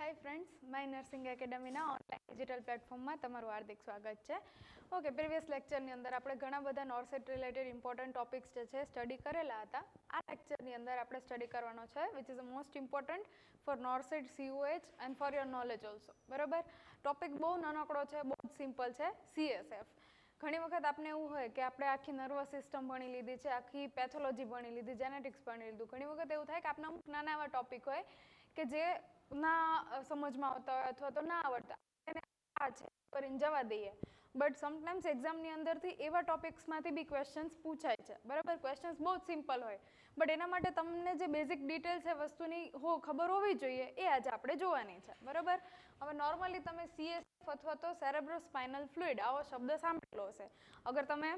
Hi friends, my nursing એકેડમીના online digital પ્લેટફોર્મમાં તમારું હાર્દિક સ્વાગત છે. ઓકે, પ્રીવિયસ લેક્ચરની અંદર આપણે ઘણા બધા નોરસેટ રિલેટેડ ઇમ્પોર્ટન્ટ ટોપિક્સ જે છે સ્ટડી કરેલા હતા. આ લેક્ચરની અંદર આપણે સ્ટડી કરવાનો છે which is most important for NORCET COH and for your knowledge also. બરાબર, ટોપિક બહુ નાનકડો છે, બહુ જ સિમ્પલ છે, CSF. ઘણી વખત આપણે એવું હોય કે આપણે આખી નર્વસ સિસ્ટમ ભણી લીધી છે, આખી પેથોલોજી ભણી લીધી, જેનેટિક્સ ભણી લીધું. ઘણી વખત એવું થાય કે આપણે અમુક નાના એવા ટોપિક હોય કે જે ના સમજમાં આવતા હોય અથવા તો ના આવડતા એને આ છે કરીને જવા દઈએ. બટ સમટાઈમ્સ એક્ઝામની અંદરથી એવા ટોપિક્સમાંથી બી ક્વેશ્ચન્સ પૂછાય છે. બરાબર, ક્વેશ્ચન્સ બહુ જ સિમ્પલ હોય, બટ એના માટે તમને જે બેઝિક ડિટેલ્સ છે વસ્તુની ખબર હોવી જોઈએ એ આજે આપણે જોવાની છે. બરાબર, હવે નોર્મલી તમે CSF અથવા તો સેરેબ્રોસ્પાઇનલ ફ્લુઇડ આવો શબ્દ સાંભળેલો હશે. અગર તમે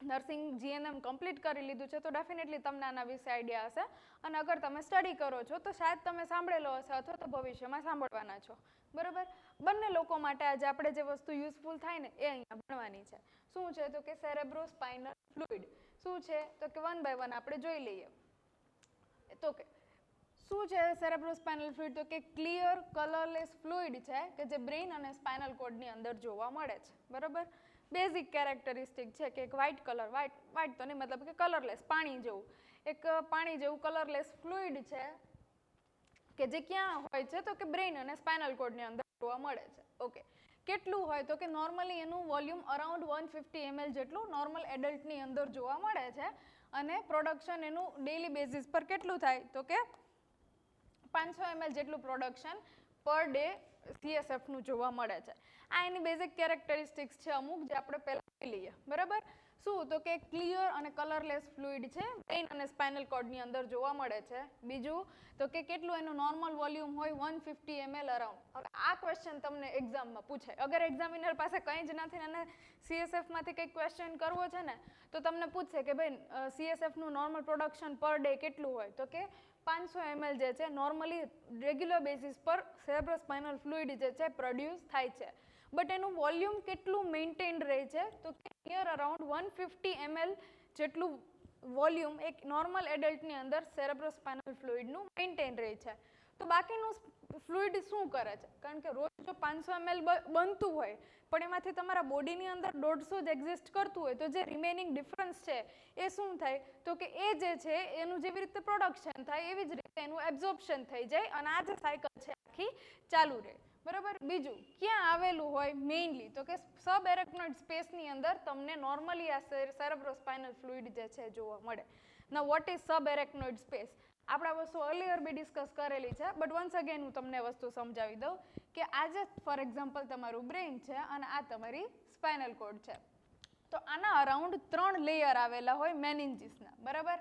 નર્સિંગ GNM કમ્પ્લીટ કરી લીધું છે તો ડેફિનેટલી તમને આના વિશે આઈડિયા હશે, અને અગર તમે સ્ટડી કરો છો તો શાયદ તમે સાંભળેલો હશે અથવા તો ભવિષ્યમાં સાંભળવાના છો. બરાબર, બંને લોકો માટે આજે આપણે જે વસ્તુ યુઝફુલ થાય ને એ અહીંયા ભણવાની છે. શું છે તો કે સેરેબ્રોસ્પાઇનલ ફ્લુઇડ શું છે તો કે વન બાય વન આપણે જોઈ લઈએ. તો કે શું છે સેરેબ્રોસ્પાઇનલ ફ્લુઇડ? તો કે ક્લિયર કલરલેસ ફ્લુઇડ છે કે જે બ્રેઇન અને સ્પાઇનલ કોર્ડની અંદર જોવા મળે છે. બરાબર, બેઝિક કેરેક્ટરિસ્ટિક છે કે એક વ્હાઇટ કલર, વ્હાઇટ તો નહીં, મતલબ કે કલરલેસ, પાણી જેવું, એક પાણી જેવું કલરલેસ ફ્લુઇડ છે કે જે ક્યાં હોય છે તો કે બ્રેઇન અને સ્પાઇનલ કોર્ડની અંદર જોવા મળે છે. ઓકે, કેટલું હોય તો કે નોર્મલી એનું વોલ્યુમ અરાઉન્ડ 150 ml જેટલું નોર્મલ એડલ્ટની અંદર જોવા મળે છે, અને પ્રોડક્શન એનું ડેઇલી બેઝિસ પર કેટલું થાય તો કે 500 ml જેટલું પ્રોડક્શન પર ડે CSFનું જોવા મળે છે. આ એની બેઝિક કેરેક્ટરિસ્ટિક્સ છે અમુક જે આપણે પહેલાં જોઈ લઈએ. બરાબર, શું તો કે ક્લિયર અને કલરલેસ ફ્લુઇડ છે, બ્રેઇન અને સ્પાઇનલ કોર્ડની અંદર જોવા મળે છે. બીજું તો કે કેટલું એનું નોર્મલ વોલ્યુમ હોય 150 ml અરાઉન્ડ. હવે આ ક્વેશ્ચન તમને એક્ઝામમાં પૂછાય. અગર એક્ઝામિનર પાસે કંઈ જ નથી અને CSFમાંથી કંઈક ક્વેશ્ચન કરવો છે ને તો તમને પૂછશે કે ભાઈ CSFનું નોર્મલ પ્રોડક્શન પર ડે કેટલું હોય? તો કે 500 ml જે છે નોર્મલી રેગ્યુલર બેઝિસ પર સેરેબ્રોસ્પાઇનલ ફ્લુઇડ જે છે પ્રોડ્યુસ થાય છે. બટ એનું વોલ્યુમ કેટલું મેન્ટેન રહે છે તો કે નિયર અરાઉન્ડ 150 ml જેટલું વોલ્યુમ એક નોર્મલ એડલ્ટની અંદર સેરેબ્રોસ્પાઇનલ ફ્લુઇડનું મેન્ટેન રહે છે. તો બાકીનું ફ્લુઇડ શું કરે છે? કારણ કે રોજ જો 500 ml બનતું હોય પણ એમાંથી તમારા બોડીની અંદર 150 જ એક્ઝિસ્ટ કરતું હોય તો જે રિમેનિંગ ડિફરન્સ છે એ શું થાય તો કે એ જે છે એનું જેવી રીતે પ્રોડક્શન થાય એવી જ રીતે એનું એબ્ઝોર્પ્શન થઈ જાય, અને આ જે સાયકલ છે આખી ચાલુ રહે. બરાબર, બીજું ક્યાં આવેલું હોય મેઇનલી તો કે સબ એરેક્નોઇડ સ્પેસની અંદર તમને નોર્મલી આ સેરેબ્રોસ્પાઇનલ ફ્લુઇડ જે છે જોવા મળે. ના વોટ ઇઝ સબ એરેક્નોઇડ સ્પેસ? આપણે આ વસ્તુ અર્લિયર બી ડિસ્કસ કરેલી છે, બટ વન્સ અગેન હું તમને વસ્તુ સમજાવી દઉં કે આજે ફોર એક્ઝામ્પલ તમારું બ્રેઇન છે અને આ તમારી સ્પાઇનલ કોર્ડ છે. તો આના અરાઉન્ડ 3 લેયર આવેલા હોય મેનિન્જીસના. બરાબર,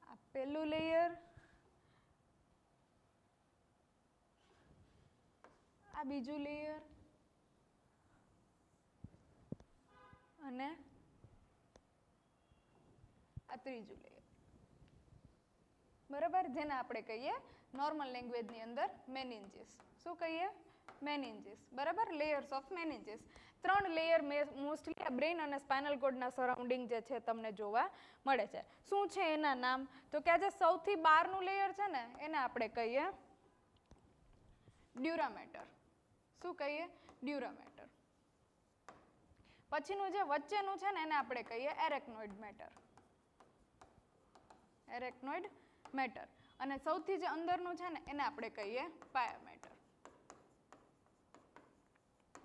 આ પહેલું લેયર, આ બીજું લેયર અને આ ત્રીજું લેયર. બરાબર, જેને આપણે કહીએ નોર્મલ લેંગ્વેજની અંદર મેનિન્જીસ. શું કહીએ? મેનિન્જીસ. બરાબર, લેયર્સ ઓફ મેનિન્જીસ. 3 લેયર મોસ્ટલી આ બ્રેઇન અને સ્પાઇનલ કોર્ડના સરાઉન્ડિંગ જે છે તમને જોવા મળે છે. શું છે એના નામ? તો કે આ જે સૌથી બહારનું લેયર છે ને એને આપણે કહીએ ડ્યુરામેટર. શું કહીએ? ડ્યુરામેટર. પછીનું જે વચ્ચેનું છે ને એને આપણે કહીએ એરેક્નોઇડ મેટર. એરેક્નોઇડ મેટર. અને સૌથી જે અંદરનું છે ને એને આપણે કહીએ પાયામેટર.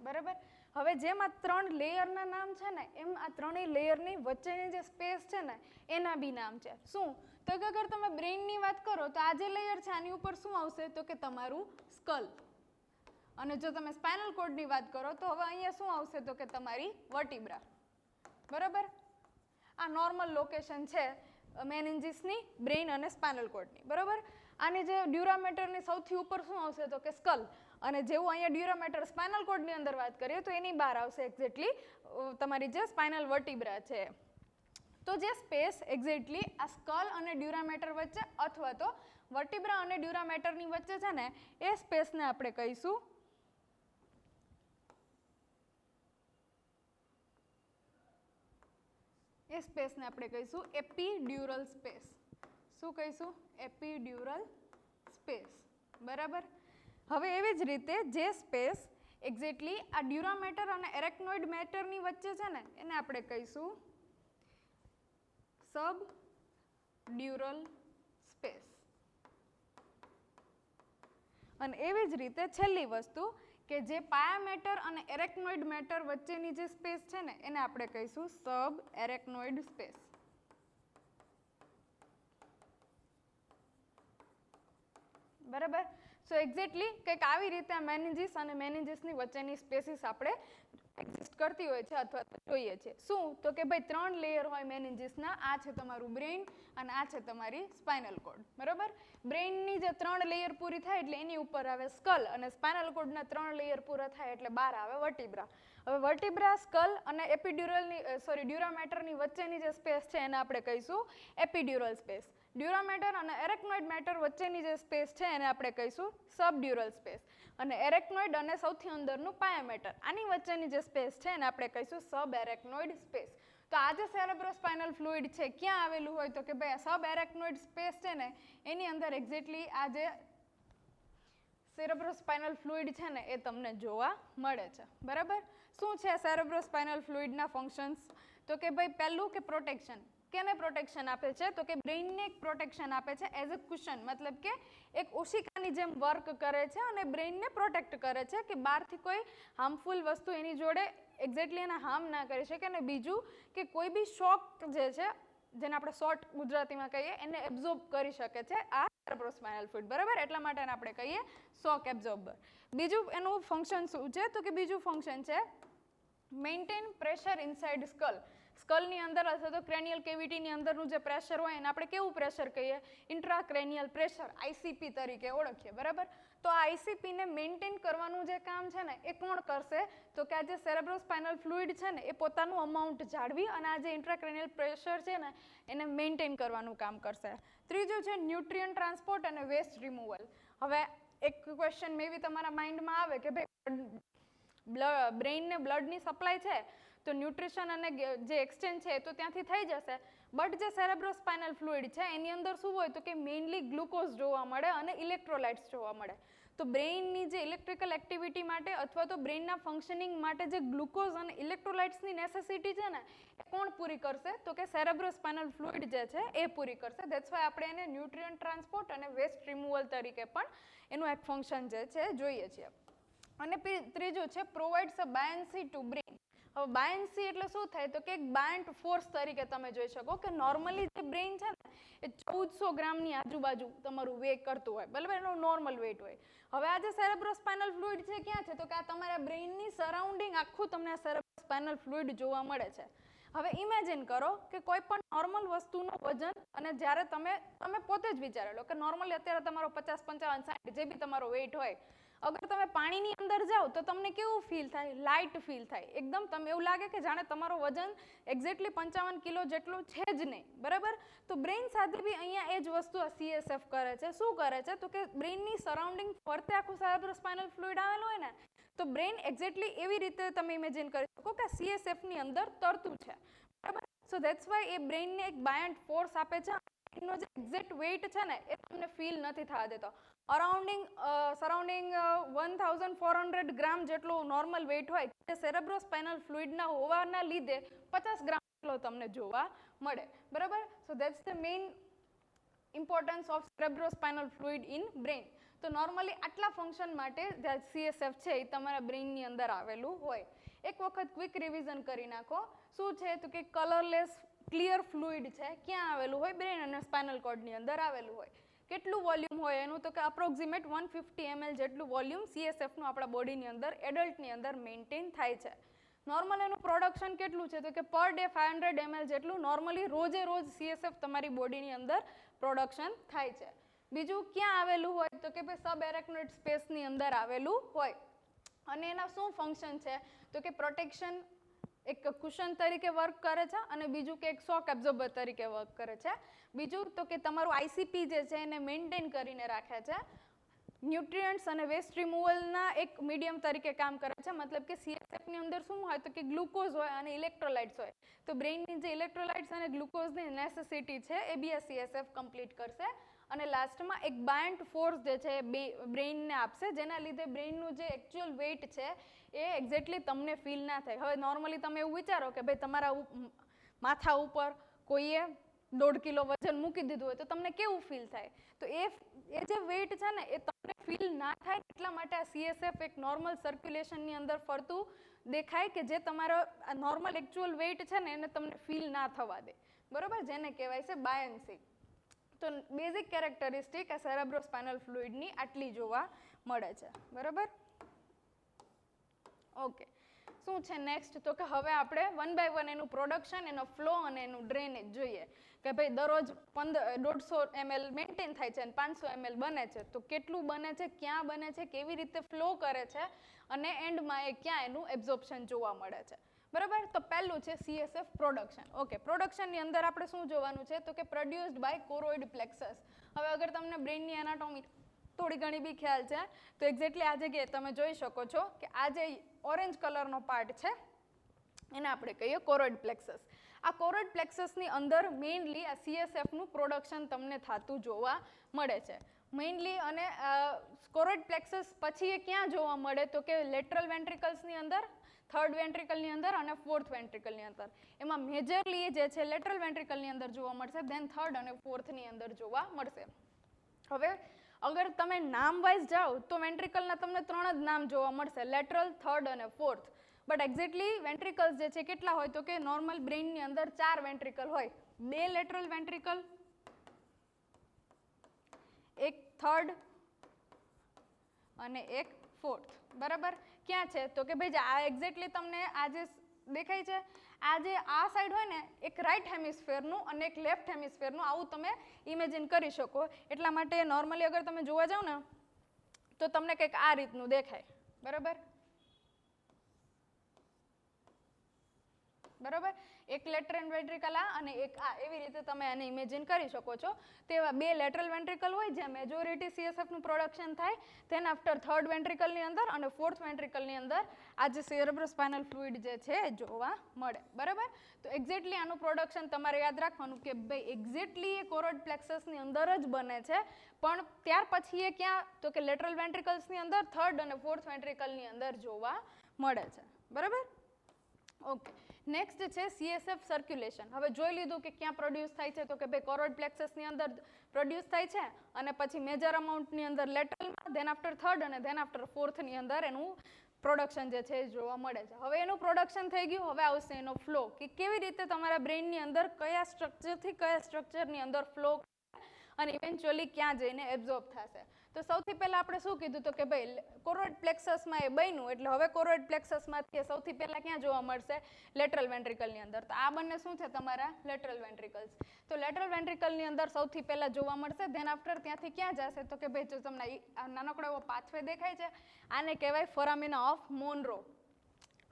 બરાબર, હવે જેમ આ 3 લેયરના નામ છે ને એમ આ 3 લેયરની વચ્ચેની જે સ્પેસ છે ને એના બી નામ છે. શું તો કે અગર તમે બ્રેઇનની વાત કરો તો આ જે લેયર છે આની ઉપર શું આવશે તો કે તમારું સ્કલ. અને જો તમે સ્પાઇનલ કોર્ડની વાત કરો તો હવે અહીંયા શું આવશે તો કે તમારી વર્ટિબ્રા. બરાબર, આ નોર્મલ લોકેશન છે મેનિન્જીસની, બ્રેઇન અને સ્પાઇનલ કોર્ડની. બરાબર, આની જે ડ્યુરામેટરની સૌથી ઉપર શું આવશે તો કે સ્કલ, અને જેવું અહીંયા ડ્યુરામેટર સ્પાઇનલ કોર્ડની અંદર વાત કરીએ તો એની બહાર આવશે એક્ઝેક્ટલી તમારી જે સ્પાઇનલ વર્ટિબ્રા છે. તો જે સ્પેસ એક્ઝેક્ટલી આ સ્કલ અને ડ્યુરામેટર વચ્ચે અથવા તો વર્ટિબ્રા અને ડ્યુરામેટરની વચ્ચે છે ને એ સ્પેસને આપણે કહીશું સ્પેસને આપણે કહીશું એપીડ્યુરલ સ્પેસ. શું કહીશું? એપિડ્યુરલ સ્પેસ. બરાબર. હવે એવી જ રીતે જે સ્પેસ એક્ઝેક્ટલી આ ડ્યુરામેટર અને એરેક્નોઇડ મેટરની વચ્ચે છે ને એને આપણે કહીશું સબડ્યુરલ સ્પેસ. અને એવી જ રીતે છેલ્લી વસ્તુ કે જે પાયા મેટર અને એરેક્નોઇડ મેટર વચ્ચેની જે સ્પેસ છે ને એને આપણે કહીશું સબ એરેક્નોઇડ સ્પેસ. બરાબર. સો એક્ઝેક્ટલી કંઈક આવી રીતે આ મેનિન્જીસ અને મેનિન્જીસની વચ્ચેની સ્પેસીસ આપણે એક્ઝિસ્ટ કરતી હોય છે અથવા જોઈએ છીએ. શું? તો કે ભાઈ 3 લેયર હોય મેનિન્જીસના. આ છે તમારું બ્રેઇન અને આ છે તમારી સ્પાઇનલ કોર્ડ. બરાબર. બ્રેઇનની જે 3 લેયર પૂરી થાય એટલે એની ઉપર આવે સ્કલ અને સ્પાઇનલ કોર્ડના 3 લેયર પૂરા થાય એટલે બહાર આવે વર્ટિબ્રા. હવે વર્ટિબ્રા, સ્કલ અને ડ્યુરામેટરની વચ્ચેની જે સ્પેસ છે એને આપણે કહીશું એપિડ્યુરલ સ્પેસ. ડ્યુરામેટર અને એરેક્નોઇડ મેટર વચ્ચેની જે સ્પેસ છે એને આપણે કહીશું સબડ્યુરલ સ્પેસ. અને એરેક્નોઇડ અને સૌથી અંદરનું પાયામેટર આની વચ્ચેની જે સ્પેસ છે એને આપણે કહીશું સબ એરેક્નોઇડ સ્પેસ. તો આ જે સેરેબ્રોસ્પાઇનલ ફ્લુઇડ છે ક્યાં આવેલું હોય તો કે ભાઈ આ સબ એરેક્નોઇડ સ્પેસ છે ને એની અંદર એક્ઝેક્ટલી આ જે સેરેબ્રોસ્પાઇનલ ફ્લુઇડ છે ને એ તમને જોવા મળે છે. બરાબર. શું છે સેરેબ્રોસ્પાઇનલ ફ્લુઇડના ફંક્શન્સ? તો કે ભાઈ પહેલું કે પ્રોટેક્શન. કેને પ્રોટેક્શન આપે છે? તો કે બ્રેઇનને એક પ્રોટેક્શન આપે છે એઝ અ કુશન, મતલબ કે એક ઓશિકાની જેમ વર્ક કરે છે અને બ્રેઇનને પ્રોટેક્ટ કરે છે કે બહારથી કોઈ હાર્મફુલ વસ્તુ એની જોડે એક્ઝેક્ટલી એને હાર્મ ના કરી શકે. અને બીજું કે કોઈ બી શોક જે છે જેને આપણે શોર્ટ ગુજરાતીમાં કહીએ એને એબ્ઝોર્બ કરી શકે છે આ સેરેબ્રોસ્પાઇનલ ફ્લુઇડ. બરાબર. એટલા માટે એને આપણે કહીએ શોક એબ્ઝોર્બર. બીજું એનું ફંક્શન શું છે? તો કે બીજું ફંક્શન છે મેન્ટેન પ્રેશર ઇનસાઇડ સ્કલ. સ્કલની અંદર અથવા તો ક્રેનિયલ કેવિટીની અંદરનું જે પ્રેશર હોય એને આપણે કેવું પ્રેશર કહીએ? ઇન્ટ્રાક્રેનિયલ પ્રેશર, આઈસીપી તરીકે ઓળખીએ. બરાબર. તો આ આઈસીપીને મેન્ટેન કરવાનું જે કામ છે ને એ કોણ કરશે? તો કે આ જે સેરેબ્રોસ્પાઇનલ ફ્લુઇડ છે ને એ પોતાનું અમાઉન્ટ જાળવી અને આ જે ઇન્ટ્રાક્રેનિયલ પ્રેશર છે ને એને મેન્ટેન કરવાનું કામ કરશે. ત્રીજું છે ન્યુટ્રિયન્ટ ટ્રાન્સપોર્ટ અને વેસ્ટ રિમૂવલ. હવે એક ક્વેશ્ચન મે બી તમારા માઇન્ડમાં આવે કે ભાઈ બ્રેઇનને બ્લડની સપ્લાય છે તો ન્યુટ્રિશન અને જે એક્સચેન્જ છે એ તો ત્યાંથી થઈ જશે, બટ જે સેરેબ્રોસ્પાઇનલ ફ્લુઇડ છે એની અંદર શું હોય તો કે મેઇનલી ગ્લુકોઝ જોવા મળે અને ઇલેક્ટ્રોલાઇટ્સ જોવા મળે. તો બ્રેઇનની જે ઇલેક્ટ્રિકલ એક્ટિવિટી માટે અથવા તો બ્રેઇનના ફંક્શનિંગ માટે જે ગ્લુકોઝ અને ઇલેક્ટ્રોલાઇટ્સની નેસેસિટી છે ને એ કોણ પૂરી કરશે? તો કે સેરેબ્રોસ્પાઇનલ ફ્લુઇડ જે છે એ પૂરી કરશે. ધેટ્સ વાય આપણે એને ન્યુટ્રિયન્ટ ટ્રાન્સપોર્ટ અને વેસ્ટ રિમૂવલ તરીકે પણ એનું એક ફંક્શન જે છે જોઈએ છીએ. અને ત્રીજું છે પ્રોવાઇડ્સ અ બાયન્સી ટુ બ્રેઇન. હવે બાયન્સી એટલે શું થાય તો કે એક બાયન્ટ ફોર્સ તરીકે તમે જોઈ શકો કે નોર્મલી જે બ્રેઇન છે ને એ 1400 ગ્રામની આજુબાજુ તમારું વેઇટ કરતું હોય. બરાબર. એનું નોર્મલ વેઇટ હોય. હવે આ જે સેરેબ્રોસ્પાઇનલ ફ્લુઇડ છે ક્યાં છે? તો કે આ તમારા બ્રેઇનની સરાઉન્ડિંગ આખું તમને આ સેરેબ્રોસ્પાઇનલ ફ્લુઇડ જોવા મળે છે. હવે ઇમેજિન કરો કે કોઈ પણ નોર્મલ વસ્તુનું વજન અને જ્યારે તમે પોતે જ વિચારી લો કે નોર્મલી અત્યારે તમારો 50, 55, 60 જે બી તમારો વેઇટ હોય, અગર તમે પાણીની અંદર જાઓ તો તમને કેવું ફીલ થાય? લાઇટ ફીલ થાય. એકદમ તમે એવું લાગે કે જાણે તમારો વજન એક્ઝેક્ટલી 55 કિલો જેટલું છે જ નહીં. બરાબર. તો બ્રેઇન સાથે બી અહીંયા એ જ વસ્તુ આ CSF કરે છે. શું કરે છે? તો કે બ્રેઇનની સરાઉન્ડિંગ ફરતે આખું સેરેબ્રોસ્પાઇનલ ફ્લુઇડ આવેલું હોય ને તો બ્રેઇન એક્ઝેક્ટલી એવી રીતે તમે ઇમેજિન કરી શકો કે CSFની અંદર તરતું છે. બરાબર. સો ધેટ્સ વાય એ બ્રેઇનને એક બાયન્ટ ફોર્સ આપે છે. એનો જે એક્ઝેક્ટ વેઇટ છે ને એ તમને ફીલ નથી થવા દેતો. સરાઉન્ડિંગ 1400 ગ્રામ જેટલું નોર્મલ વેઇટ હોય તે સેરેબ્રોસ્પાઇનલ ફ્લુઇડના હોવાના લીધે 50 ગ્રામ જેટલો તમને જોવા મળે. બરાબર. સો that's the main importance of cerebrospinal fluid in brain. તો નોર્મલી આટલા ફંક્શન માટે જે CSF છે એ તમારા બ્રેઇનની અંદર આવેલું હોય. એક વખત ક્વિક રિવિઝન કરી નાખો. શું છે તો કે કલરલેસ ક્લિયર ફ્લુઇડ છે. ક્યાં આવેલું હોય? બ્રેઇન અને સ્પાઇનલ કોર્ડની અંદર આવેલું હોય. કેટલું વોલ્યુમ હોય એનું? તો કે અપ્રોક્સિમેટ 150 ml જેટલું વોલ્યુમ CSFનું આપણા બોડીની અંદર એડલ્ટની અંદર મેન્ટેન થાય છે. નોર્મલ એનું પ્રોડક્શન કેટલું છે? તો કે પર ડે 500 ml જેટલું નોર્મલી રોજે રોજ CSF તમારી બોડીની અંદર પ્રોડક્શન થાય છે. બીજું ક્યાં આવેલું હોય? તો કે ભાઈ સબ એરેક્નોઇડ સ્પેસની અંદર આવેલું હોય. અને એના શું ફંક્શન છે? તો કે પ્રોટેક્શન, એક કુશન તરીકે વર્ક કરે છે અને બીજું કે એક શોક એબ્ઝોર્બર તરીકે વર્ક કરે છે. બીજું તો કે તમારું આઈસીપી જે છે એને મેન્ટેન કરીને રાખે છે. ન્યુટ્રિયન્ટ્સ અને વેસ્ટ રિમૂવલના એક મીડિયમ તરીકે કામ કરે છે. મતલબ કે CSFની અંદર શું હોય તો કે ગ્લુકોઝ હોય અને ઇલેક્ટ્રોલાઇટ્સ હોય. તો બ્રેઇનની જે ઇલેક્ટ્રોલાઇટ્સ અને ગ્લુકોઝની નેસેસિટી છે એ બી આ CSF કમ્પ્લીટ કરશે. અને લાસ્ટમાં એક બાયન્ટ ફોર્સ જે છે એ બ્રેઇનને આપશે, જેના લીધે બ્રેઇનનું જે એકચ્યુઅલ વેઇટ છે એ એક્ઝેક્ટલી તમને ફીલ ના થાય. હવે નોર્મલી તમે એવું વિચારો કે ભાઈ તમારા માથા ઉપર કોઈએ 1.5 કિલો વજન મૂકી દીધું હોય તો તમને કેવું ફીલ થાય? તો એ જે વેઇટ છે ને એ તમને ફીલ ના થાય એટલા માટે આ CSF એક નોર્મલ સર્ક્યુલેશનની અંદર ફરતું દેખાય કે જે તમારો નોર્મલ એકચ્યુઅલ વેઇટ છે ને એને તમને ફીલ ના થવા દે. બરોબર, જેને કહેવાય છે બાયન્સી. તો બેઝિક કેરેક્ટરિસ્ટિક આ સેરેબ્રોસ્પાઇનલ ફ્લુઇડની આટલી જોવા મળે છે. બરોબર, ઓકે. શું છે નેક્સ્ટ? તો કે હવે આપણે 1 by 1 એનું પ્રોડક્શન, એનો ફ્લો અને એનું ડ્રેનેજ જોઈએ કે ભાઈ દરરોજ 150 ml મેન્ટેન થાય છે અને 500 ml બને છે. તો કેટલું બને છે, ક્યાં બને છે, કેવી રીતે ફ્લો કરે છે અને એન્ડમાં એ ક્યાં એનું એબ્ઝોર્પ્શન જોવા મળે છે. બરાબર, તો પહેલું છે CSF પ્રોડક્શન. ઓકે, પ્રોડક્શનની અંદર આપણે શું જોવાનું છે તો કે પ્રોડ્યુસ્ડ બાય કોરોઇડ પ્લેક્સસ. હવે અગર તમને બ્રેઇનની એનાટોમી થોડી ઘણી બી ખ્યાલ છે તો એક્ઝેક્ટલી આ જગ્યાએ તમે જોઈ શકો છો કે આ જે ઓરેન્જ કલરનો પાર્ટ છે એને આપણે કહીએ કોરોઇડ પ્લેક્સસ. આ કોરોઇડ પ્લેક્સસની અંદર મેઇનલી આ CSFનું પ્રોડક્શન તમને થતું જોવા મળે છે મેઇનલી. અને કોરોઇડ પ્લેક્સસ પછી એ ક્યાં જોવા મળે તો કે લેટરલ વેન્ટ્રિકલ્સની અંદર, થર્ડ વેન્ટ્રિકલની અંદર અને ફોર્થ વેન્ટ્રિકલની અંદર. એમાં મેજરલી જે છે લેટરલ વેન્ટ્રિકલની અંદર જોવા મળશે, ધેન થર્ડ અને ફોર્થની અંદર જોવા મળશે. હવે અગર તમે નામ વાઇઝ જાઓ તો વેન્ટ્રિકલના તમને 3 જ નામ જોવા મળશે, લેટરલ, થર્ડ અને ફોર્થ. બટ એક્ઝેક્ટલી વેન્ટ્રિકલ્સ જે છે કેટલા હોય તો કે નોર્મલ બ્રેઇનની અંદર 4 વેન્ટ્રિકલ હોય. 2 લેટરલ વેન્ટ્રિકલ, 1 થર્ડ અને 1 ફોર્થ. બરાબર, ક્યાં છે તો કે ભાઈ આ એક્ઝેક્ટલી તમને આ જે દેખાય છે આ જે આ સાઈડ હોય ને એક રાઈટ હેમિસ્ફેરનું અને એક લેફ્ટ હેમિસ્ફેરનું આવું તમે ઇમેજિન કરી શકો. એટલા માટે નોર્મલી અગર તમે જોવા જાઓ ને તો તમને કંઈક આ રીતનું દેખાય. બરાબર, બરાબર, એક લેટરલ વેન્ટ્રિકલ આ અને એક આ, એવી રીતે તમે આને ઇમેજિન કરી શકો છો. તેવા 2 લેટરલ વેન્ટ્રિકલ હોય જ્યાં મેજોરિટી CSFનું પ્રોડક્શન થાય, ધેન આફ્ટર થર્ડ વેન્ટ્રિકલની અંદર અને ફોર્થ વેન્ટ્રિકલની અંદર આ જે સેરેબ્રોસ્પાઇનલ ફ્લુઇડ જે છે એ જોવા મળે. બરાબર, તો એક્ઝેક્ટલી આનું પ્રોડક્શન તમારે યાદ રાખવાનું કે ભાઈ એક્ઝેક્ટલી એ કોરોઇડ પ્લેક્સસની અંદર જ બને છે, પણ ત્યાર પછી એ ક્યાં તો કે લેટરલ વેન્ટ્રિકલ્સની અંદર, થર્ડ અને ફોર્થ વેન્ટ્રિકલની અંદર જોવા મળે છે. બરાબર, ઓકે. નેક્સ્ટ છે CSF સર્ક્યુલેશન. હવે જોઈ લીધું કે ક્યાં પ્રોડ્યુસ થાય છે તો કે ભાઈ કોરોઇડ પ્લેક્સસની અંદર પ્રોડ્યુસ થાય છે અને પછી મેજર અમાઉન્ટની અંદર લેટરલમાં, ધેન આફ્ટર થર્ડ અને ધેન આફ્ટર ફોર્થની અંદર એનું પ્રોડક્શન જે છે એ જોવા મળે છે. હવે એનું પ્રોડક્શન થઈ ગયું, હવે આવશે એનો ફ્લો કે કેવી રીતે તમારા બ્રેઇનની અંદર કયા સ્ટ્રક્ચરથી કયા સ્ટ્રક્ચરની અંદર ફ્લો અને ઇવેન્ચ્યુઅલી ક્યાં જઈને એબ્ઝોર્બ થશે. તો સૌથી પહેલાં આપણે શું કીધું તો કે ભાઈ કોરોઇડ પ્લેક્સસમાં એ બન્યું એટલે હવે કોરોઇડ પ્લેક્સસમાંથી સૌથી પહેલાં ક્યાં જોવા મળશે? લેટરલ વેન્ટ્રિકલની અંદર. તો આ બંને શું છે તમારા લેટરલ વેન્ટ્રિકલ્સ. તો લેટરલ વેન્ટ્રિકલની અંદર સૌથી પહેલાં જોવા મળશે, ધેન આફ્ટર ત્યાંથી ક્યાં જશે તો કે ભાઈ જો તમને નાનકડો એવો પાથવે દેખાય છે આને કહેવાય ફોરામિના ઓફ મોનરો.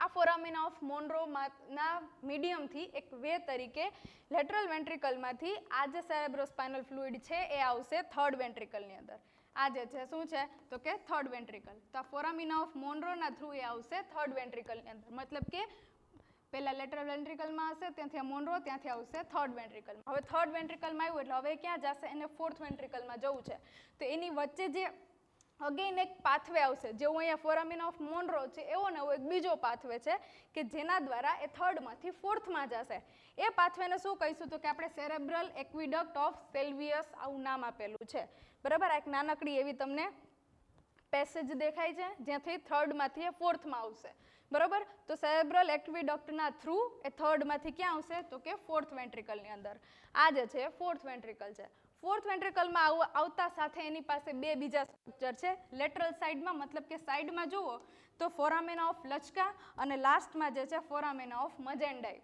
આ ફોરામિના ઓફ મોનરોના મીડિયમથી એક વે તરીકે લેટરલ વેન્ટ્રિકલમાંથી આ જે સેરેબ્રોસ્પાઇનલ ફ્લુઇડ છે એ આવશે થર્ડ વેન્ટ્રિકલની અંદર. આ જે છે શું છે તો કે થર્ડ વેન્ટ્રિકલ. તો આ ફોરામિના ઓફ મોનરોના થ્રુ એ આવશે થર્ડ વેન્ટ્રિકલની અંદર. મતલબ કે પહેલા લેટરલ વેન્ટ્રિકલમાં હશે, ત્યાંથી મોનરો, ત્યાંથી આવશે થર્ડ વેન્ટ્રિકલમાં. હવે થર્ડ વેન્ટ્રિકલમાં આવ્યું એટલે હવે ક્યાં જશે? એને ફોર્થ વેન્ટ્રિકલમાં જવું છે. તો એની વચ્ચે જે અગેન એક પાથવે આવશે, જેવું અહીંયા ફોરામિના ઓફ મોનરો છે એવો ને એવો એક બીજો પાથવે છે કે જેના દ્વારા એ થર્ડમાંથી ફોર્થમાં જશે. એ પાથવેને શું કહીશું તો કે આપણે સેરેબ્રલ એક્વિડક્ટ ઓફ સેલ્વિયસ આવું નામ આપેલું છે. બરાબર, એક નાનકડી એવી તમને પેસેજ દેખાય છે જ્યાંથી થર્ડમાંથી એ ફોર્થમાં આવશે. બરાબર, તો સેરેબ્રલ એક્વિડક્ટના થ્રુ એ થર્ડમાંથી ક્યાં આવશે તો કે ફોર્થ વેન્ટ્રિકલની અંદર. આ જે છે ફોર્થ વેન્ટ્રિકલ છે. ફોર્થ વેન્ટ્રિકલમાં આવતા સાથે એની પાસે 2 બીજા સ્ટ્રક્ચર છે લેટરલ સાઈડમાં, મતલબ કે સાઈડમાં જુઓ તો ફોરામિના ઓફ લચકા અને લાસ્ટમાં જે છે ફોરામિના ઓફ મજેન્ડાઈ.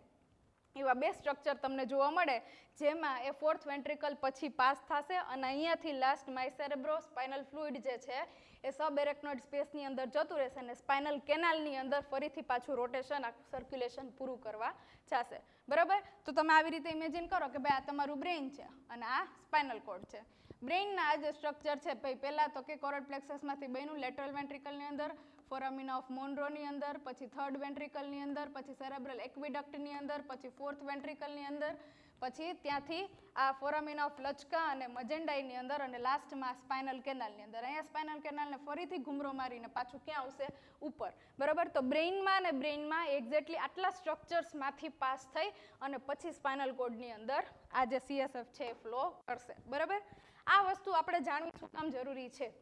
એવા 2 સ્ટ્રક્ચર તમને જોવા મળે જેમાં એ ફોર્થ વેન્ટ્રિકલ પછી પાસ થશે અને અહીંયાથી લાસ્ટમાં એ સેરેબ્રોસ્પાઇનલ ફ્લુઇડ જે છે એ સબ એરેક્નોઇડ સ્પેસની અંદર જતું રહેશે અને સ્પાઇનલ કેનાલની અંદર ફરીથી પાછું રોટેશન, સર્ક્યુલેશન પૂરું કરવા જશે. બરાબર, તો તમે આવી રીતે ઇમેજિન કરો કે ભાઈ આ તમારું બ્રેઇન છે અને આ સ્પાઇનલ કોર્ડ છે. બ્રેઇનના આ જે સ્ટ્રક્ચર છે ભાઈ, પહેલાં તો કે કોરોડ પ્લેક્સસમાંથી બન્યું લેટરલ વેન્ટ્રિકલની અંદર, ફોરામિના ઓફ મોનરોની અંદર, પછી થર્ડ વેન્ટ્રિકલની અંદર, પછી સેરેબ્રલ એક્વિડક્ટની અંદર, પછી ફોર્થ વેન્ટ્રિકલની અંદર, પછી ત્યાંથી આ ફોરામિના ઓફ લચકા અને મજેન્ડાઈની અંદર, અને લાસ્ટમાં સ્પાઇનલ કેનાલની અંદર. અહીંયા સ્પાઇનલ કેનાલને ફરીથી ઘૂમરો મારીને પાછું ક્યાં આવશે? ઉપર. બરાબર. તો બ્રેઇનમાં એક્ઝેક્ટલી આટલા સ્ટ્રક્ચર્સમાંથી પાસ થઈ અને પછી સ્પાઇનલ કોડની અંદર આ જે CSF છે એ ફ્લો કરશે. બરાબર. આ વસ્તુ આપણે જાણવી શું કામ જરૂરી છે?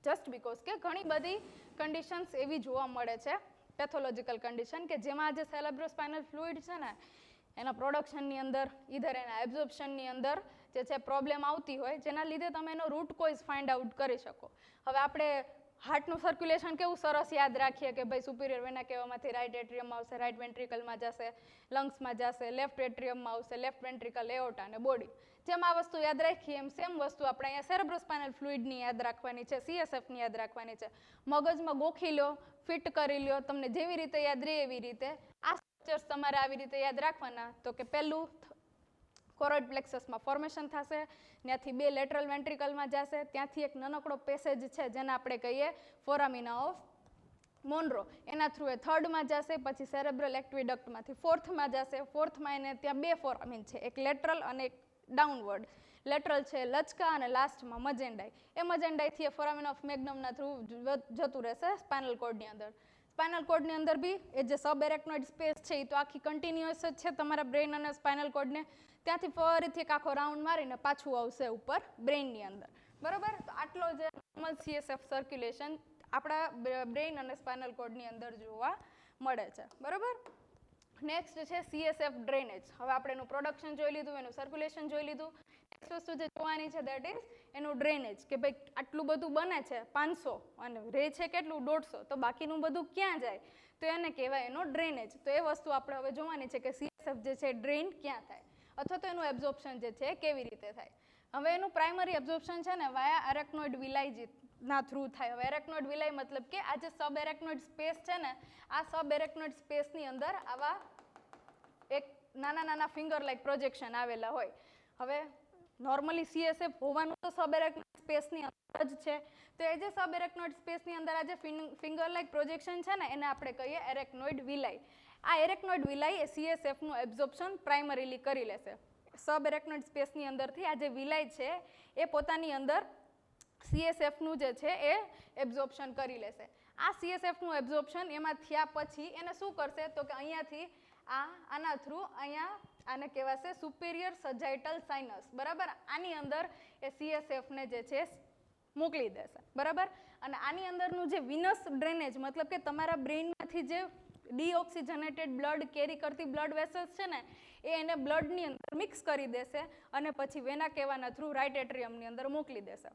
જસ્ટ બીકોઝ કે ઘણી બધી કન્ડિશન્સ એવી જોવા મળે છે, પેથોલોજીકલ કન્ડિશન, કે જેમાં જે સેરેબ્રોસ્પાઇનલ ફ્લુઇડ છે ને એના પ્રોડક્શનની અંદર, ઈધર એના એબ્ઝોર્પ્શનની અંદર જે છે પ્રોબ્લેમ આવતી હોય, જેના લીધે તમે એનો રૂટ કોઝ ફાઇન્ડ આઉટ કરી શકો. હવે આપણે હાર્ટનું સર્ક્યુલેશન કેવું સરસ યાદ રાખીએ કે ભાઈ સુપિરિયર વેના કહેવામાંથી રાઇટ એટ્રિયમમાં આવશે, રાઇટ વેન્ટ્રિકલમાં જશે, લંગ્સમાં જશે, લેફ્ટ એટ્રિયમમાં આવશે, લેફ્ટ વેન્ટ્રિકલ, એઓર્ટા અને બોડી. જેમ આ વસ્તુ યાદ રાખીએ એમ સેમ વસ્તુ આપણે અહીંયા સેરેબ્રોસ્પાઇનલ ફ્લુઇડની યાદ રાખવાની છે, CSFની યાદ રાખવાની છે. મગજમાં ગોખી લો, ફિટ કરી લો, તમને જેવી રીતે યાદ રહે એવી રીતે આ સ્ટ્રક્ચર્સ તમારે આવી રીતે યાદ રાખવાના. તો કે પહેલું કોરોઇડ પ્લેક્સસમાં ફોર્મેશન થશે, ત્યાંથી 2 લેટરલ વેન્ટ્રિકલમાં જશે, ત્યાંથી એક નાનકડો પેસેજ છે જેને આપણે કહીએ ફોરામિના ઓફ મોનરો, એના થ્રુ એ થર્ડમાં જશે, પછી સેરેબ્રલ એક્વિડક્ટમાંથી ફોર્થમાં જશે, ફોર્થમાં એને ત્યાં 2 ફોરામિન છે, એક લેટરલ અને એક ડાઉનવર્ડ. લેટરલ છે લચકા અને લાસ્ટમાં મજેન્ડાઈ. એ મજેન્ડાઈથી એ ફોરામિન ઓફ મેગ્નમના થ્રુ જતું રહેશે સ્પાઇનલ કોડની અંદર. સ્પાઇનલ કોડની અંદર બી એ જે સબ એરેક્નોઇડ સ્પેસ છે એ તો આખી કન્ટિન્યુઅસ જ છે તમારા બ્રેઇન અને સ્પાઇનલ કોડને. ત્યાંથી ફરીથી એક આખો રાઉન્ડ મારીને પાછું આવશે ઉપર બ્રેઇનની અંદર. બરાબર. તો આટલો જે નોર્મલ CSF સર્ક્યુલેશન આપણા બ્રેઇન અને સ્પાઇનલ કોડની અંદર જોવા મળે છે. બરાબર. નેક્સ્ટ છે CSF ડ્રેનેજ. હવે આપણે એનું પ્રોડક્શન જોઈ લીધું, એનું સર્ક્યુલેશન જોઈ લીધું. નેક્સ્ટ વસ્તુ જે જોવાની છે દેટ ઇઝ એનું ડ્રેનેજ, કે ભાઈ આટલું બધું બને છે 500 અને રહે છે કેટલું 150, તો બાકીનું બધું ક્યાં જાય? તો એને કહેવાય એનો ડ્રેનેજ. તો એ વસ્તુ આપણે હવે જોવાની છે કે CSF જે છે ડ્રેન ક્યાં થાય, અથવા તો એનું એબ્ઝોર્પ્શન જે છે કેવી રીતે થાય. હવે એનું પ્રાઇમરી એબ્ઝોર્પ્શન છે ને વાયા એરેક્નોઇડ વિલાઈ ના થ્રુ થાય. હવે એરેક્નોઇડ વિલાઈ મતલબ કે આ જે સબ એરેક્નોઇડ સ્પેસ છે ને, આ સબ એરેક્નોઇડ સ્પેસની અંદર આવા એક નાના ફિંગર લાઈક પ્રોજેક્શન આવેલા હોય. હવે નોર્મલી CSF હોવાનું તો સબ એરેક્નોઇડ સ્પેસની અંદર જ છે, તો એ જે સબ એરેક્નોઇડ સ્પેસની અંદર આ જે ફિંગર લાઈક પ્રોજેક્શન છે ને એને આપણે કહીએ એરેક્નોઇડ વિલાઈ. આ એરેક્નોઇડ વિલાઈ એ CSFનું એબ્ઝોર્પ્શન પ્રાઇમરીલી કરી લેશે. સબ એરેક્નોઇડ સ્પેસની અંદરથી આ જે વિલાઈ છે એ પોતાની અંદર CSFનું જે છે એ એબ્ઝોર્પ્શન કરી લેશે. આ CSFનું એબ્ઝોર્પ્શન એમાં થયા પછી એને શું કરશે? તો કે અહીંયાથી આના થ્રુ અહીંયા આને કહેવાશે સુપિરિયર સજાઇટલ સાઇનસ. બરાબર. આની અંદર એ CSFને જે છે મોકલી દેશે. બરાબર. અને આની અંદરનું જે વિનસ ડ્રેનેજ, મતલબ કે તમારા બ્રેઇનમાંથી જે ડીઓક્સિજનેટેડ બ્લડ કેરી કરતી બ્લડ વેસલ્સ છે ને એ એને બ્લડની અંદર મિક્સ કરી દેશે અને પછી વેના કહેવાના થ્રુ રાઇટ એટ્રિયમની અંદર મોકલી દેશે.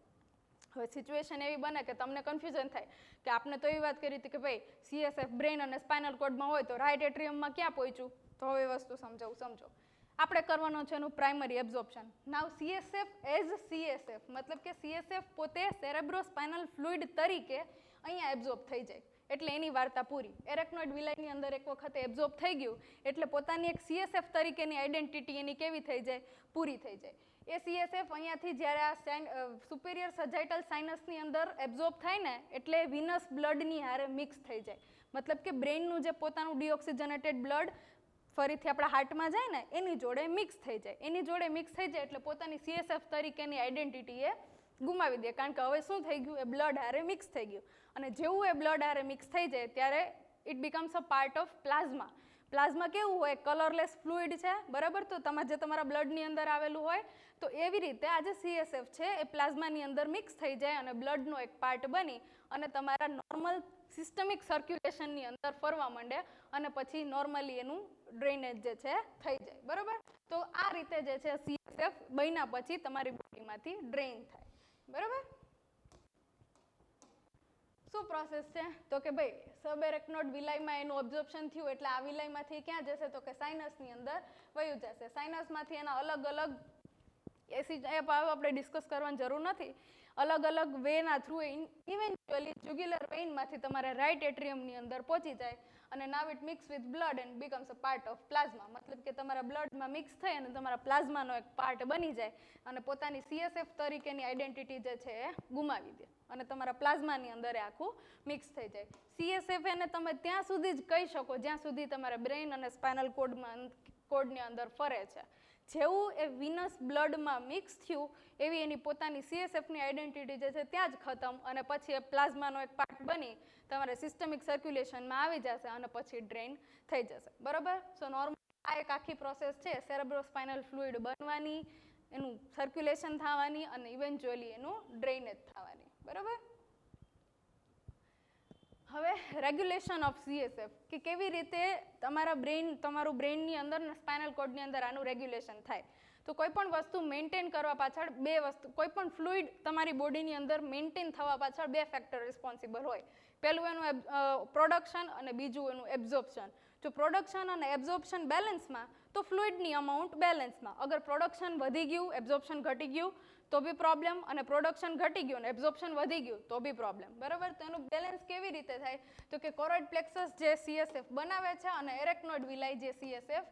હવે સિચ્યુએશન એવી બને કે તમને કન્ફ્યુઝન થાય કે આપણે તો એવી વાત કરી હતી કે ભાઈ CSF બ્રેઇન અને સ્પાઇનલ કોડમાં હોય તો રાઇટ એટ્રિયમમાં ક્યાં પહોંચ્યું? તો હવે વસ્તુ સમજો. આપણે કરવાનો છે એનું પ્રાઇમરી એબ્ઝોર્પ્શન. નાવ CSF એઝ CSF, મતલબ કે CSF પોતે સેરેબ્રોસ્પાઇનલ ફ્લુઇડ તરીકે અહીંયા એબ્ઝોર્બ થઈ જાય એટલે એની વાર્તા પૂરી. એરેક્નોઇડ વિલાઈની અંદર એક વખતે એબ્ઝોર્બ થઈ ગયું એટલે પોતાની એક CSF તરીકેની આઈડેન્ટિટી એની કેવી થઈ જાય? પૂરી થઈ જાય. એ CSF અહીંયાથી જ્યારે આ સુપિરિયર સજાઇટલ સાઇનસની અંદર એબ્ઝોર્બ થાય ને એટલે વિનસ બ્લડની હારે મિક્સ થઈ જાય. મતલબ કે બ્રેઇનનું જે પોતાનું ડીઓક્સિજનેટેડ બ્લડ ફરીથી આપણા હાર્ટમાં જાય ને એની જોડે મિક્સ થઈ જાય. એની જોડે મિક્સ થઈ જાય એટલે પોતાની CSF તરીકેની આઈડેન્ટિટી એ ગુમાવી દે, કારણ કે હવે શું થઈ ગયું? એ બ્લડ હારે મિક્સ થઈ ગયું. અને જેવું એ બ્લડ હારે મિક્સ થઈ જાય ત્યારે it becomes a part of plasma. Plasma કેવું હોય? કલરલેસ ફ્લુઇડ છે. બરાબર. તો જે તમારા બ્લડની અંદર આવેલું હોય તો એવી રીતે આ જે CSF છે એ પ્લાઝમાની અંદર મિક્સ થઈ જાય અને બ્લડનો એક પાર્ટ બની અને તમારા નોર્મલ સિસ્ટમિક સર્ક્યુલેશનની અંદર ફરવા માંડે અને પછી નોર્મલી એનું ડ્રેનેજ જે છે થઈ જાય. બરાબર. તો આ રીતે જે છે CSF બન્યા પછી તમારી બોડીમાંથી ડ્રેઇન થાય. બરાબર. શું પ્રોસેસ છે? તો કે ભાઈ સબએરેક્નોઇડ વિલાઈમાં એનું ઓબ્ઝર્પ્શન થયું એટલે આ વિલાઈમાંથી ક્યાં જશે? તો કે સાઇનસની અંદર વયું જશે. સાઇનસમાંથી એના અલગ અલગ આપણે ડિસ્કસ કરવાની જરૂર નથી. અલગ અલગ વેના થ્રુ ઇવેન્ચ્યુઅલી જ્યુગ્યુલર વેઇનમાંથી તમારે રાઇટ એટ્રિયમની અંદર પહોંચી જાય અને now it mix with blood and becomes a part of plasma. મતલબ કે તમારા બ્લડમાં મિક્સ થઈ અને તમારા પ્લાઝમાનો એક પાર્ટ બની જાય અને પોતાની CSF તરીકેની આઈડેન્ટિટી જે છે એ ગુમાવી દે અને તમારા પ્લાઝમાની અંદર એ આખું મિક્સ થઈ જાય. CSF એને તમે ત્યાં સુધી જ કહી શકો જ્યાં સુધી તમારા બ્રેઇન અને સ્પાઇનલ કોડની અંદર ફરે છે. જેવું એ વિનસ બ્લડમાં મિક્સ થયું એવી એની પોતાની CSFની આઈડેન્ટિટી જે છે ત્યાં જ ખતમ અને પછી એ પ્લાઝમાનો એક પાર્ટ બની તમારે સિસ્ટમિક સર્ક્યુલેશનમાં આવી જશે અને પછી ડ્રેઇન થઈ જશે. બરાબર. સો નોર્મલ આ એક આખી પ્રોસેસ છે સેરેબ્રોસ્પાઇનલ ફ્લુઇડ બનવાની, એનું સર્ક્યુલેશન થવાની અને ઇવેન્ચ્યુઅલી એનું ડ્રેઇનેજ થવાની. બરાબર. હવે રેગ્યુલેશન ઓફ CSF કે કેવી રીતે તમારું બ્રેઇનની અંદર અને સ્પાઇનલ કોડની અંદર આનું રેગ્યુલેશન થાય. તો કોઈ પણ વસ્તુ મેન્ટેન કરવા પાછળ કોઈ પણ ફ્લુઇડ તમારી બોડીની અંદર મેન્ટેન થવા પાછળ 2 ફેક્ટર રિસ્પોન્સિબલ હોય. પહેલું એનું પ્રોડક્શન અને બીજું એનું એબ્ઝોર્પ્શન. જો પ્રોડક્શન અને એબ્ઝોર્પ્શન બેલેન્સમાં તો ફ્લુઇડની અમાઉન્ટ બેલેન્સમાં. અગર પ્રોડક્શન વધી ગયું, એબ્ઝોર્પ્શન ઘટી ગયું તો બી પ્રોબ્લેમ, અને પ્રોડક્શન ઘટી ગયું અને એબ્ઝોર્પ્શન વધી ગયું તો બી પ્રોબ્લેમ. બરાબર. તો એનું બેલેન્સ કેવી રીતે થાય? તો કે કોરોઇડ પ્લેક્સસ જે CSF બનાવે છે અને એરેક્નોઇડ વિલાઈ જે CSF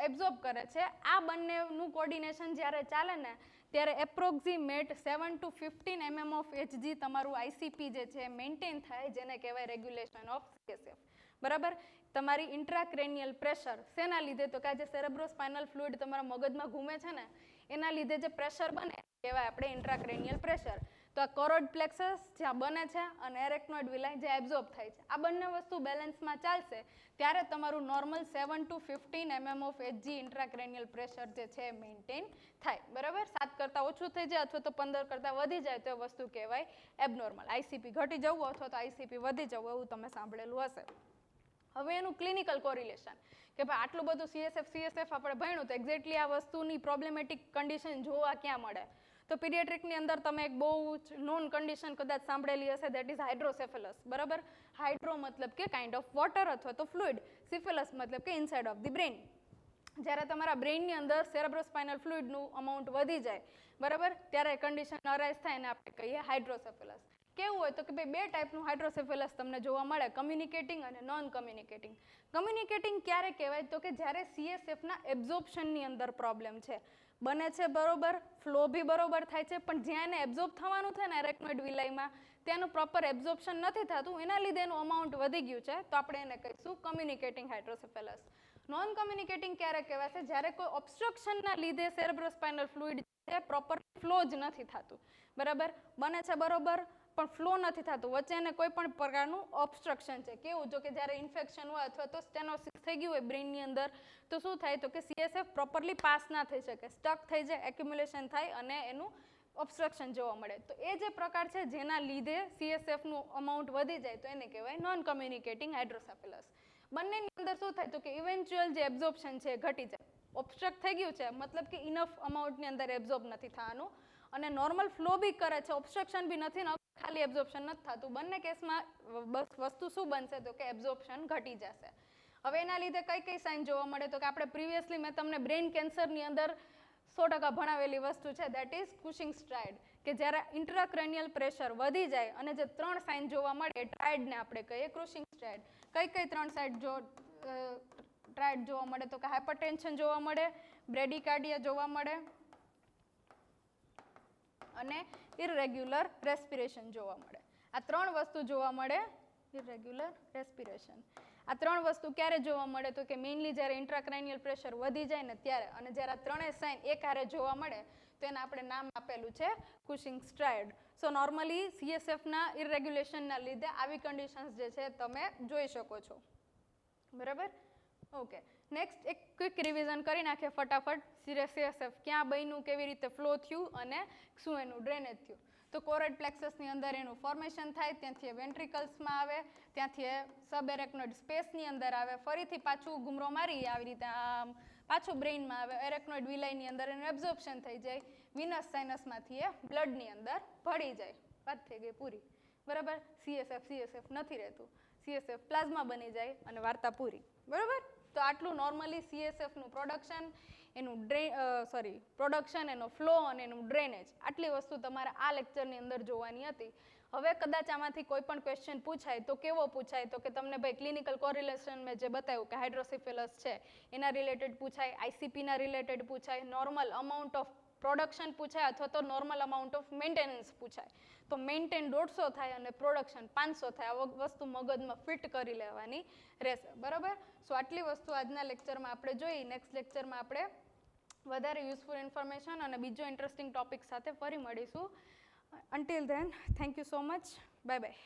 એબ્ઝોર્બ કરે છે, આ બંનેનું કોર્ડિનેશન જ્યારે ચાલે ને ત્યારે approximate 7 to 15 mm of Hg તમારું ICP જે છે મેન્ટેન થાય, જેને કહેવાય રેગ્યુલેશન ઓફ CSF. બરાબર. તમારી ઇન્ટ્રાક્રેનિયલ પ્રેશર શેના લીધે? તો કે આ જે સેરેબ્રોસ્પાઇનલ ફ્લુઇડ તમારા મગજમાં ઘૂમે છે ને એના લીધે જે પ્રેશર બને કહેવાય આપણે ઇન્ટ્રાક્રેનિયલ પ્રેશર. તો આ કોરોઇડ પ્લેક્સસ જ્યાં બને છે અને એરેક્નોઇડ વિલાઈ જે એબ્ઝોર્બ થાય છે, આ બંને વસ્તુ બેલેન્સમાં ચાલશે ત્યારે તમારું normal 7 to 15 mm of Hg intracranial pressure જે છે મેન્ટેન થાય. બરાબર. 7 કરતાં ઓછું થઈ જાય અથવા તો 15 કરતાં વધી જાય તો એ વસ્તુ કહેવાય એબનોર્મલ. ICP ઘટી જવું અથવા તો ICP વધી જવું એવું તમે સાંભળેલું હશે. હવે એનું ક્લિનિકલ કોરિલેશન કે ભાઈ આટલું બધું CSF આપણે ભણ્યું તો એક્ઝેક્ટલી આ વસ્તુની પ્રોબ્લેમેટિક કન્ડિશન જોવા ક્યાં મળે? તો પીડિયાટ્રિકની અંદર તમે એક બહુ જ નોન કન્ડિશન કદાચ સાંભળેલી હશે, દેટ ઇઝ હાઇડ્રોસેફેલસ. બરાબર. હાઇડ્રો મતલબ કે કાઇન્ડ ઓફ વોટર અથવા તો ફ્લુઇડ, સિફેલસ મતલબ કે ઇનસાઇડ ઓફ ધી બ્રેઇન. જ્યારે તમારા બ્રેઇનની અંદર સેરેબ્રોસ્પાઇનલ ફ્લુઇડનું અમાઉન્ટ વધી જાય, બરાબર, ત્યારે કન્ડિશન અરાઇઝ થાય અને આપણે કહીએ હાઇડ્રોસેફેલસ. કેવું હોય તો કે ભાઈ 2 ટાઈપનું હાઇડ્રોસેફેલસ તમને જોવા મળે, કમ્યુનિકેટિંગ અને નોન કમ્યુનિકેટિંગ. કમ્યુનિકેટિંગ ક્યારે કહેવાય? તો કે જ્યારે CSFના એબ્ઝોર્પ્શનની અંદર પ્રોબ્લેમ છે, બને છે બરોબર, ફ્લો બી બરોબર થાય છે, પણ જ્યાં એને એબ્ઝોર્બ થવાનું છે ને એરેક્નોઇડ વિલાઈમાં ત્યાંનું પ્રોપર એબ્ઝોર્પ્શન નથી થતું, એના લીધે એનું અમાઉન્ટ વધી ગયું છે, તો આપણે એને કહીશું કમ્યુનિકેટિંગ હાઇડ્રોસેફેલસ. નોન કમ્યુનિકેટિંગ ક્યારે કહેવાશે? જ્યારે કોઈ ઓબ્સ્ટ્રક્શનના લીધે સેરેબ્રોસ્પાઇનલ ફ્લુઇડ પ્રોપર ફ્લો જ નથી થતું. બરાબર. બને છે બરોબર પણ ફ્લો નથી થતું, વચ્ચે એને કોઈ પણ પ્રકારનું ઓબ્સ્ટ્રક્શન છે. કેવું? જો કે જ્યારે ઇન્ફેક્શન હોય અથવા તો સ્ટેનોસિસ થઈ ગયું હોય બ્રેઇનની અંદર તો શું થાય? તો કે CSF પ્રોપરલી પાસ ના થઈ શકે, સ્ટક થઈ જાય, એક્યુમ્યુલેશન થાય અને એનું ઓબ્સ્ટ્રક્શન જોવા મળે. તો એ જે પ્રકાર છે જેના લીધે CSFનું અમાઉન્ટ વધી જાય તો એને કહેવાય નોન કમ્યુનિકેટિંગ હાઇડ્રોસેફેલસ. બંનેની અંદર શું થાય? તો કે ઇવેન્ચ્યુઅલ જે એબ્ઝોર્પ્શન છે એ ઘટી જાય. ઓબ્સ્ટ્રક્ટ થઈ ગયું છે મતલબ કે ઇનફ અમાઉન્ટની અંદર એબ્ઝોર્બ નથી થવાનું અને નોર્મલ ફ્લો બી કરે છે, ઓબ્સ્ટ્રક્શન બી નથી ને ખાલી એબ્ઝોર્પ્શન નથી થતું. બંને કેસમાં વસ્તુ શું બનશે? તો કે એબ્ઝોર્પ્શન ઘટી જશે. હવે એના લીધે કઈ સાઇન જોવા મળે? તો કે આપણે પ્રિવિયસલી મેં તમને બ્રેઇન કેન્સરની અંદર 100% ભણાવેલી વસ્તુ છે, દેટ ઇઝ કુશિંગ સ્ટ્રાઇડ, કે જ્યારે ઇન્ટ્રાક્રેનિયલ પ્રેશર વધી જાય અને જે 3 સાઇન જોવા મળે એ ટ્રાઇડને આપણે કહીએ કુશિંગ સ્ટ્રાઇડ. કઈ 3 સાઇન ટ્રાઇડ જોવા મળે? તો કે હાઇપરટેન્શન જોવા મળે, બ્રેડિકાર્ડિયા જોવા મળે અને ઇરરેગ્યુલર રેસ્પિરેશન જોવા મળે. આ 3 વસ્તુ જોવા મળે. ઇરરેગ્યુલર રેસ્પિરેશન, આ 3 વસ્તુ ક્યારે જોવા મળે? તો કે મેઇનલી જ્યારે ઇન્ટ્રાક્રેનિયલ પ્રેશર વધી જાય ને ત્યારે, અને જ્યારે આ 3 સાઇન એકહારે જોવા મળે તો એને આપણે નામ આપેલું છે કુશિંગ સ્ટ્રાઇડ. સો નોર્મલી CSFના ઇરરેગ્યુલેશનના લીધે આવી કન્ડિશન્સ જે છે તમે જોઈ શકો છો. બરાબર. ઓકે. નેક્સ્ટ એક ક્વિક રિવિઝન કરી નાખીએ ફટાફટ. CSF ક્યાં બન્યું, કેવી રીતે ફ્લો થયું અને શું એનું ડ્રેનેજ થયું. તો કોરોઇડ પ્લેક્સસની અંદર એનું ફોર્મેશન થાય, ત્યાંથી એ વેન્ટ્રિકલ્સમાં આવે, ત્યાંથી એ સબ એરેક્નોઇડ સ્પેસની અંદર આવે, ફરીથી પાછું ઘૂમરો મારી આવી રીતે આમ પાછું બ્રેઇનમાં આવે, એરેક્નોઇડ વિલાઈની અંદર એનું એબ્ઝોર્પ્શન થઈ જાય, વિનસ સાઇનસમાંથી એ બ્લડની અંદર ભળી જાય. વાત થઈ ગઈ પૂરી. બરાબર. CSF નથી રહેતું, CSF પ્લાઝમા બની જાય અને વાર્તા પૂરી. બરાબર. તો આટલું નોર્મલી CSFનું પ્રોડક્શન, એનું પ્રોડક્શન, એનો ફ્લો અને એનું ડ્રેનેજ, આટલી વસ્તુ તમારે આ લેક્ચરની અંદર જોવાની હતી. હવે કદાચ આમાંથી કોઈ પણ ક્વેશ્ચન પૂછાય તો કેવો પૂછાય, તો કે તમને ભાઈ ક્લિનિકલ કોરિલેશન મેં જે બતાવ્યું કે હાઇડ્રોસિફિલસ છે એના રિલેટેડ પૂછાય, ICPના રિલેટેડ પૂછાય, નોર્મલ અમાઉન્ટ ઓફ પ્રોડક્શન પૂછાય અથવા તો નોર્મલ અમાઉન્ટ ઓફ મેન્ટેનન્સ પૂછાય. તો મેન્ટેન 150 થાય અને પ્રોડક્શન 500 થાય. આ વસ્તુ મગજમાં ફિટ કરી લેવાની રહેશે, બરાબર. સો આટલી વસ્તુ આજના લેક્ચરમાં આપણે જોઈ. નેક્સ્ટ લેક્ચરમાં આપણે વધારે યુઝફુલ ઇન્ફોર્મેશન અને બીજો ઇન્ટરેસ્ટિંગ ટોપિક સાથે ફરી મળીશું. Until then, thank you so much. Bye bye.